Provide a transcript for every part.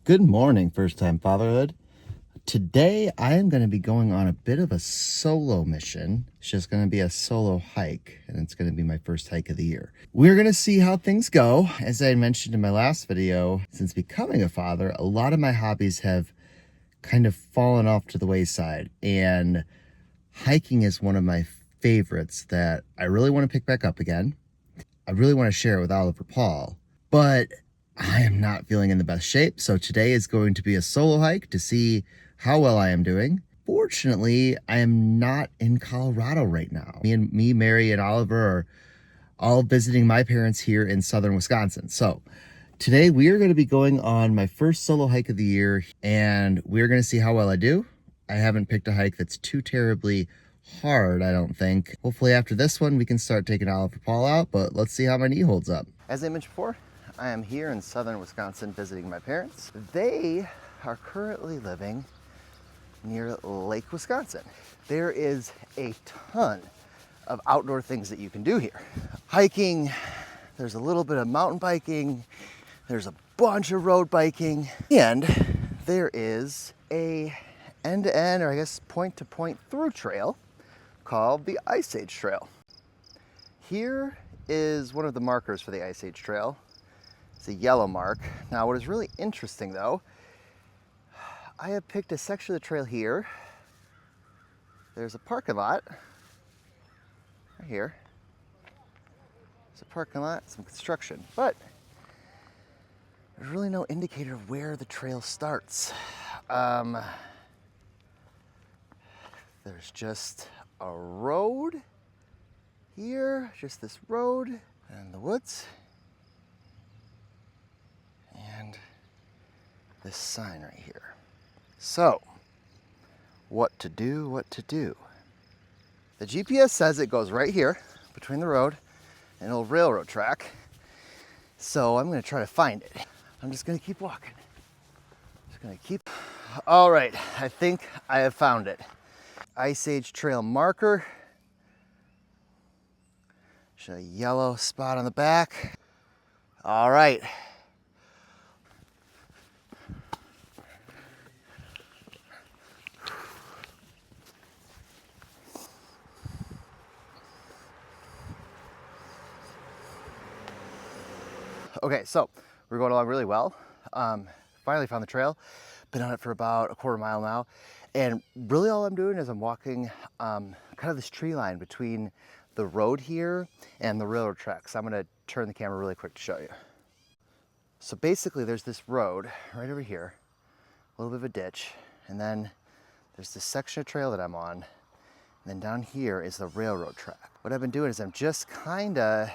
Good morning, First Time Fatherhood. Today I am going to be going on a bit of a solo mission. It's just going to be a solo hike, and it's going to be my first hike of the year. We're going to see how things go. As I mentioned in my last video, since becoming a father, a lot of my hobbies have kind of fallen off to the wayside, and hiking is one of my favorites that I really want to pick back up again. I really want to share it with Oliver Paul, but I am not feeling in the best shape. So today is going to be a solo hike to see how well I am doing. Fortunately, I am not in Colorado right now. Mary, and Oliver are all visiting my parents here in southern Wisconsin. So today we are going to be going on my first solo hike of the year, and we're going to see how well I do. I haven't picked a hike that's too terribly hard, I don't think. Hopefully after this one we can start taking Oliver Paul out, but let's see how my knee holds up. As I mentioned before, I am here in southern Wisconsin visiting my parents. They are currently living near Lake Wisconsin. There is a ton of outdoor things that you can do here. Hiking, there's a little bit of mountain biking, there's a bunch of road biking, and there is a end-to-end, or I guess point-to-point through trail called the Ice Age Trail. Here is one of the markers for the Ice Age Trail. It's a yellow mark. Now, what is really interesting though, I have picked a section of the trail here. There's a parking lot right here. There's a parking lot, some construction, but there's really no indicator of where the trail starts. There's just a road here, just this road and the woods, and this sign right here. So, what to do, what to do? The GPS says it goes right here between the road and an old railroad track. So I'm gonna try to find it. I'm just gonna keep walking. All right, I think I have found it. Ice Age Trail marker. Show a yellow spot on the back. All right. Okay, so we're going along really well. Finally found the trail. Been on it for about a quarter mile now. And really all I'm doing is I'm walking kind of this tree line between the road here and the railroad tracks. I'm gonna turn the camera really quick to show you. So basically there's this road right over here, a little bit of a ditch, and then there's this section of trail that I'm on, and then down here is the railroad track. What I've been doing is I'm just kinda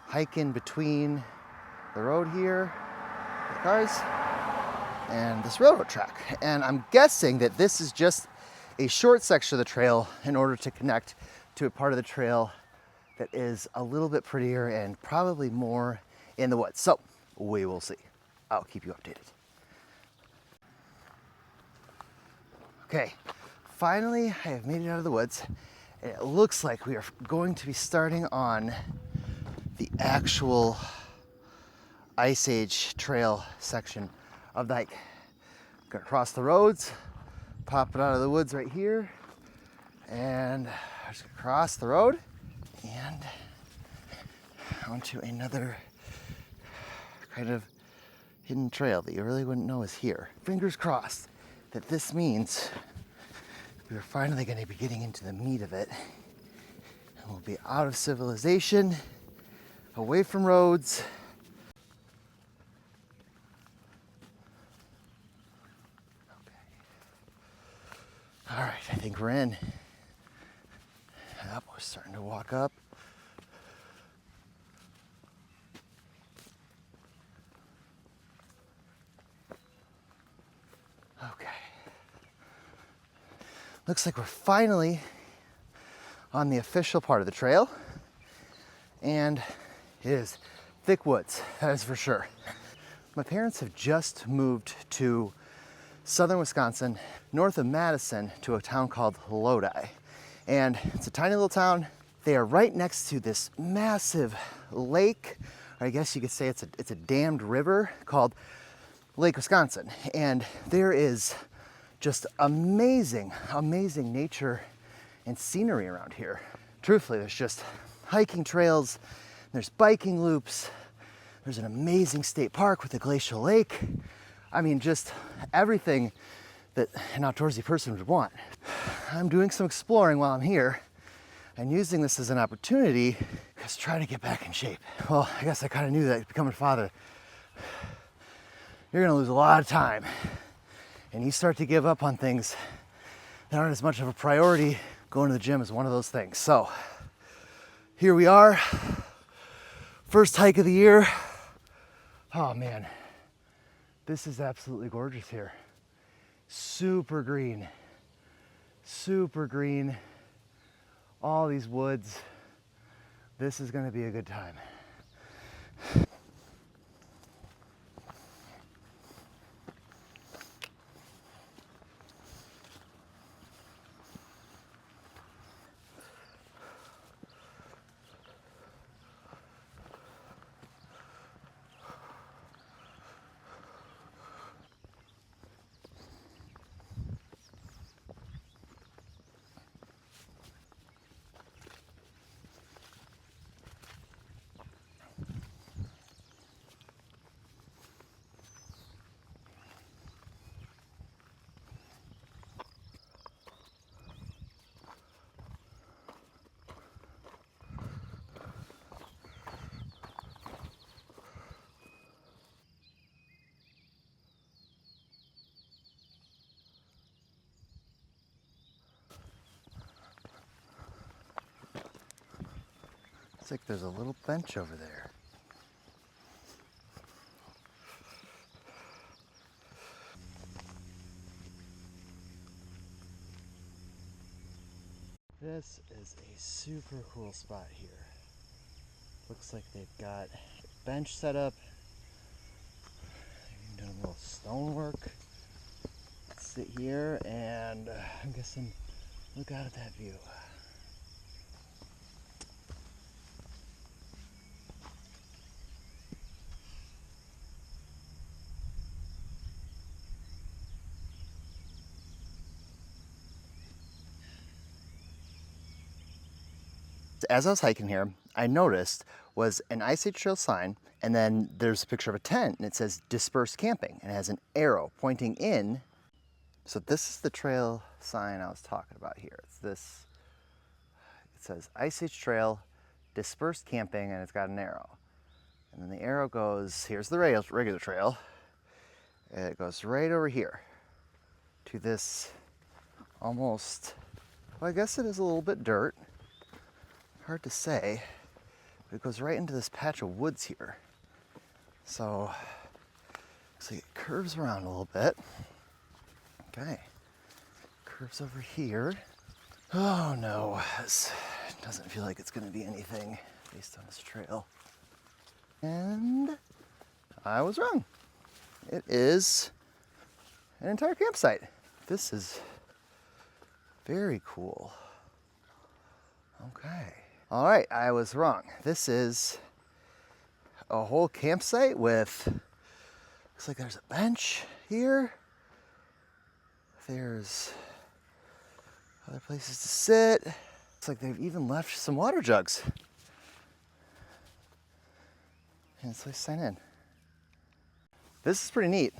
hiking between the road here, the cars, and this railroad track. And I'm guessing that this is just a short section of the trail in order to connect to a part of the trail that is a little bit prettier and probably more in the woods. So we will see. I'll keep you updated. Okay, finally I have made it out of the woods. And it looks like we are going to be starting on the actual Ice Age Trail section of the hike. Gonna cross the roads, pop it out of the woods right here, and just cross the road and onto another kind of hidden trail that you really wouldn't know is here. Fingers crossed that this means we're finally going to be getting into the meat of it, and we'll be out of civilization, away from roads. All right, I think we're in. Yep, we're starting to walk up. Okay. Looks like we're finally on the official part of the trail. And it is thick woods, that is for sure. My parents have just moved to southern Wisconsin, north of Madison, to a town called Lodi. And it's a tiny little town. They are right next to this massive lake, or I guess you could say it's a dammed river called Lake Wisconsin, and there is just amazing, amazing nature and scenery around here. Truthfully, there's just hiking trails, there's biking loops, there's an amazing state park with a glacial lake. I mean, just everything that an outdoorsy person would want. I'm doing some exploring while I'm here and using this as an opportunity to try to get back in shape. Well, I guess I kind of knew that becoming a father, you're gonna lose a lot of time and you start to give up on things that aren't as much of a priority. Going to the gym is one of those things. So here we are, first hike of the year. Oh man, this is absolutely gorgeous here. Super green, all these woods. This is gonna be a good time. Looks like there's a little bench over there. This is a super cool spot here. Looks like they've got a bench set up. They've done a little stonework. Let's sit here and I'm guessing look out at that view. As I was hiking here, I noticed was an Ice Age Trail sign, and then there's a picture of a tent, and it says dispersed camping, and it has an arrow pointing in. So this is the trail sign I was talking about here. It's this, it says Ice Age Trail, dispersed camping, and it's got an arrow. And then the arrow goes, here's the regular trail, and it goes right over here to this almost, well, I guess it is a little bit dirt. Hard to say, but it goes right into this patch of woods here. So it curves around a little bit. Okay, curves over here. Oh no, this doesn't feel like it's gonna be anything based on this trail. And I was wrong. It is an entire campsite. This is very cool. Okay. All right, I was wrong. This is a whole campsite with, looks like there's a bench here. There's other places to sit. Looks like they've even left some water jugs. And so sign in. This is pretty neat.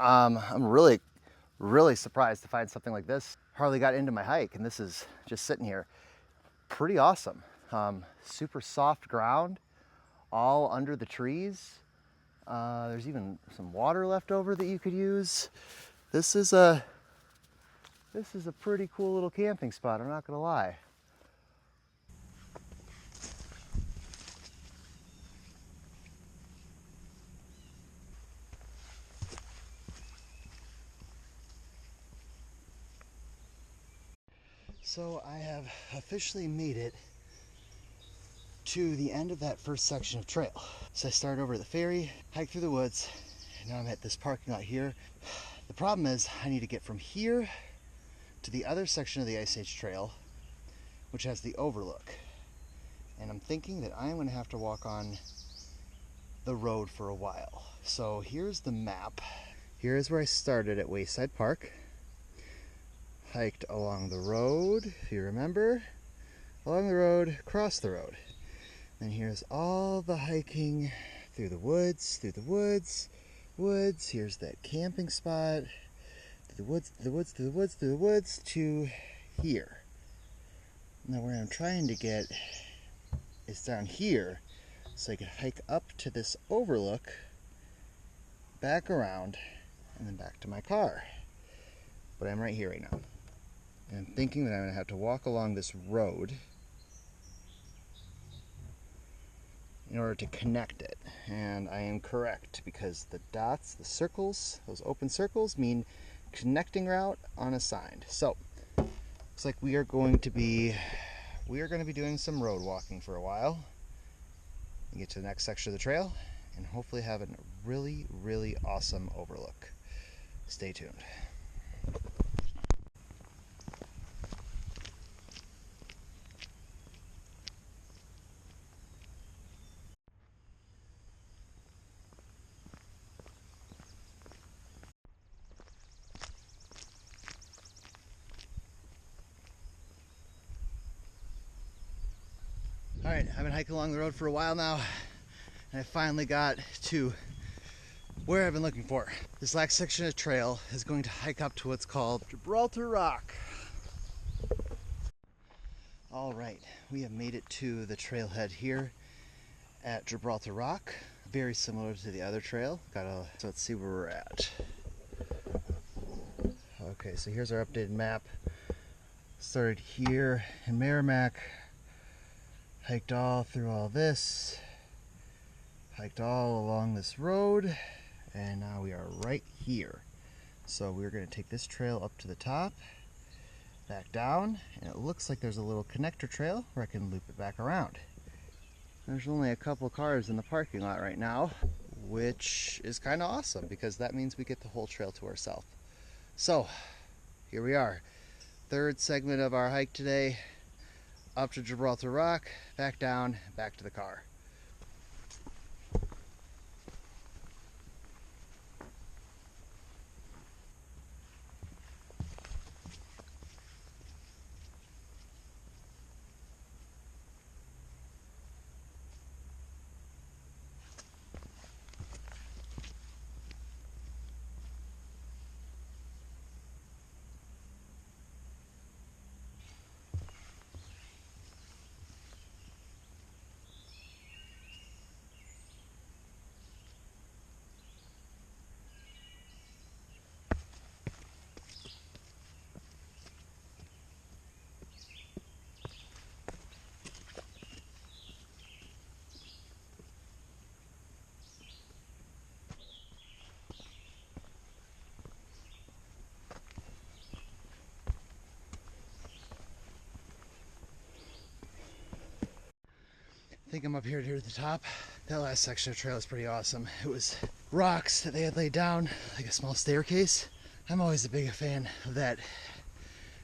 I'm really surprised to find something like this. Hardly got into my hike and this is just sitting here. Pretty awesome. Super soft ground, all under the trees. There's even some water left over that you could use. This is a pretty cool little camping spot, I'm not gonna lie. So I have officially made it to the end of that first section of trail. So I started over at the ferry, hiked through the woods, and now I'm at this parking lot here. The problem is I need to get from here to the other section of the Ice Age Trail, which has the overlook. And I'm thinking that I'm gonna have to walk on the road for a while. So here's the map. Here's where I started at Wayside Park. Hiked along the road, if you remember. Along the road, across the road. And here's all the hiking through the woods, woods. Here's that camping spot. Through the woods, to here. Now where I'm trying to get is down here, so I could hike up to this overlook, back around, and then back to my car. But I'm right here right now. And I'm thinking that I'm going to have to walk along this road in order to connect it. And I am correct, because the dots, the circles, those open circles mean connecting route unassigned. So, looks like we are going to be doing some road walking for a while and get to the next section of the trail and hopefully have a really, really awesome overlook. Stay tuned. All right, I've been hiking along the road for a while now, and I finally got to where I've been looking for. This last section of trail is going to hike up to what's called Gibraltar Rock. All right, we have made it to the trailhead here at Gibraltar Rock. Very similar to the other trail. So let's see where we're at. Okay, so here's our updated map. Started here in Merrimack. Hiked all through all this, hiked all along this road, and now we are right here. So we're going to take this trail up to the top, back down, and it looks like there's a little connector trail where I can loop it back around. There's only a couple cars in the parking lot right now, which is kind of awesome because that means we get the whole trail to ourselves. So here we are, third segment of our hike today. Up to Gibraltar Rock, back down, back to the car. I think I'm up here near the top. That last section of trail is pretty awesome. It was rocks that they had laid down, like a small staircase. I'm always a big fan of that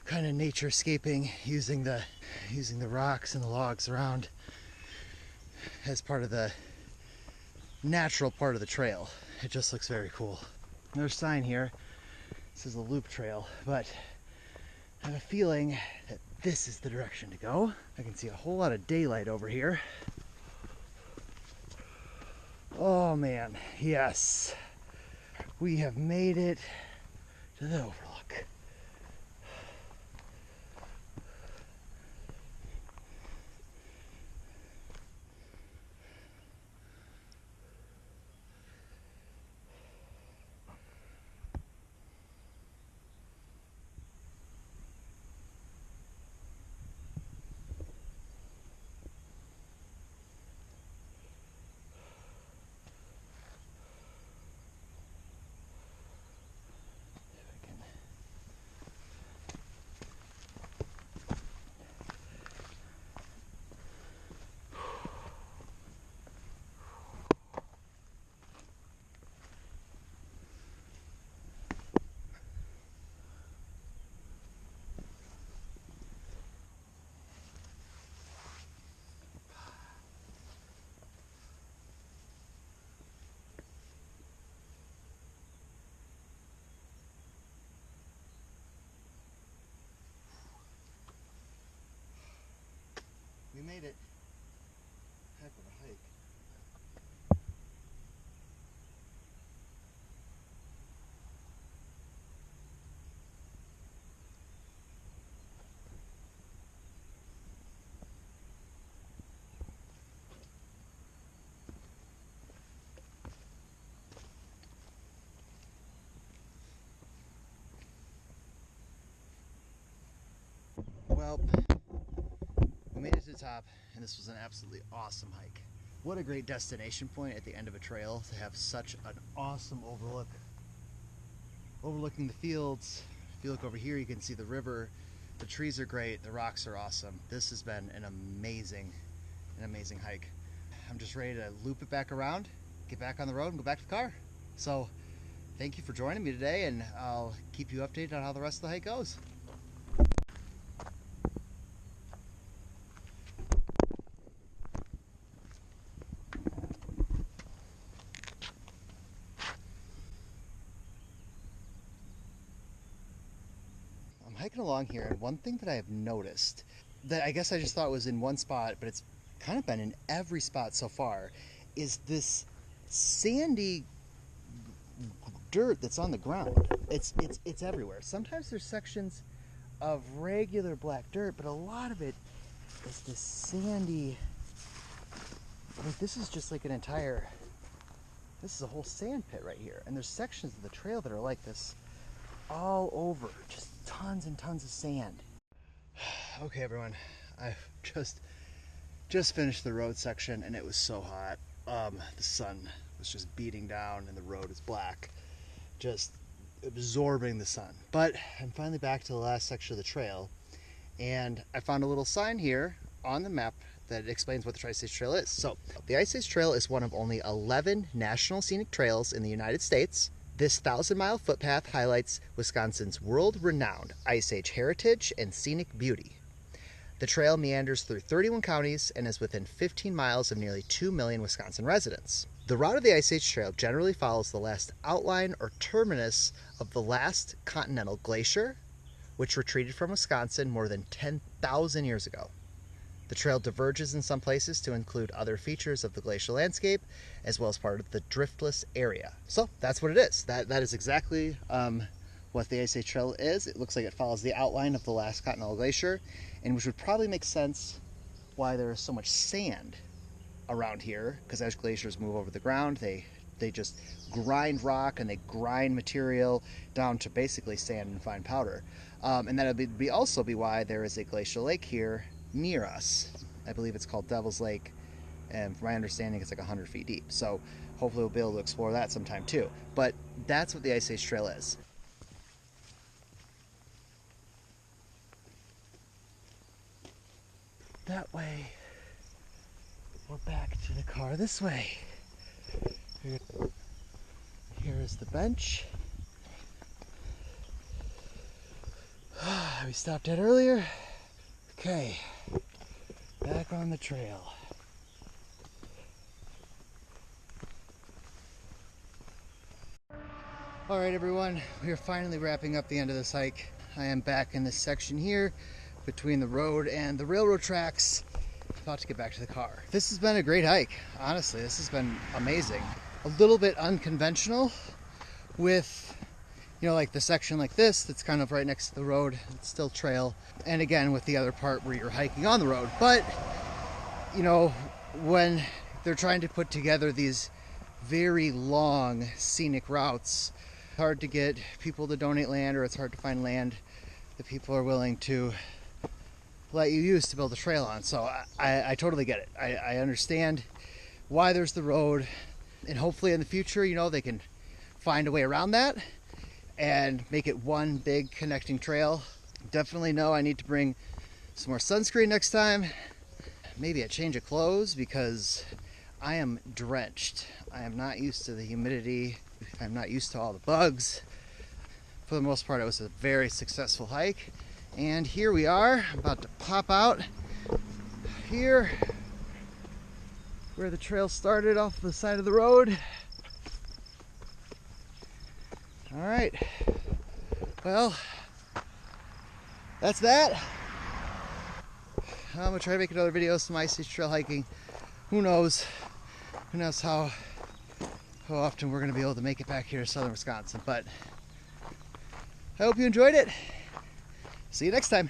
kind of naturescaping, using the rocks and the logs around as part of the natural part of the trail. It just looks very cool. There's a sign here. This is a loop trail, but I have a feeling that this is the direction to go. I can see a whole lot of daylight over here. Oh man, yes. We have made it to the overlook. made it. Heck of a hike. Well, we made it to the top, and this was an absolutely awesome hike. What a great destination point at the end of a trail to have such an awesome overlook. Overlooking the fields. If you look over here, you can see the river. The trees are great. The rocks are awesome. This has been an amazing hike. I'm just ready to loop it back around, get back on the road, and go back to the car. So, thank you for joining me today, and I'll keep you updated on how the rest of the hike goes. Hiking along here, and one thing that I have noticed that I guess I just thought was in one spot, but it's kind of been in every spot so far, is this sandy dirt that's on the ground. It's everywhere. Sometimes there's sections of regular black dirt, but a lot of it is this sandy, like this is just like this is a whole sand pit right here, and there's sections of the trail that are like this all over, just tons and tons of sand. Okay, everyone, I've just finished the road section, and it was so hot. The sun was just beating down, and the road is black, just absorbing the sun. But I'm finally back to the last section of the trail, and I found a little sign here on the map that explains what the Tri-States Trail is. So, the Ice Age Trail is one of only 11 national scenic trails in the United States. This 1,000-mile footpath highlights Wisconsin's world-renowned Ice Age heritage and scenic beauty. The trail meanders through 31 counties and is within 15 miles of nearly 2 million Wisconsin residents. The route of the Ice Age Trail generally follows the last outline or terminus of the last continental glacier, which retreated from Wisconsin more than 10,000 years ago. The trail diverges in some places to include other features of the glacial landscape, as well as part of the driftless area. So that's what it is. That is exactly what the Ice Age Trail is. It looks like it follows the outline of the last continental glacier, and which would probably make sense why there is so much sand around here, because as glaciers move over the ground, they just grind rock and they grind material down to basically sand and fine powder. And that would also be why there is a glacial lake here near us. I believe it's called Devil's Lake, and from my understanding it's like 100 feet deep. So hopefully we'll be able to explore that sometime too. But that's what the Ice Age Trail is. That way, we're back to the car this way. Here is the bench. We stopped at earlier. Okay, back on the trail. All right, everyone, we are finally wrapping up the end of this hike. I am back in this section here between the road and the railroad tracks, about to get back to the car. This has been a great hike. Honestly, this has been amazing. A little bit unconventional with, you know, like the section like this that's kind of right next to the road. It's still trail. And again, with the other part where you're hiking on the road. But, you know, when they're trying to put together these very long scenic routes, it's hard to get people to donate land, or it's hard to find land that people are willing to let you use to build a trail on. So I totally get it. I understand why there's the road, and hopefully in the future, you know, they can find a way around that and make it one big connecting trail. Definitely know I need to bring some more sunscreen next time. Maybe a change of clothes, because I am drenched. I am not used to the humidity. I'm not used to all the bugs. For the most part, it was a very successful hike. And here we are, about to pop out here where the trail started off the side of the road. All right, well, that's that. I'm gonna try to make another video of some Ice Age trail hiking. Who knows? Who knows how often we're gonna be able to make it back here to southern Wisconsin. But I hope you enjoyed it. See you next time.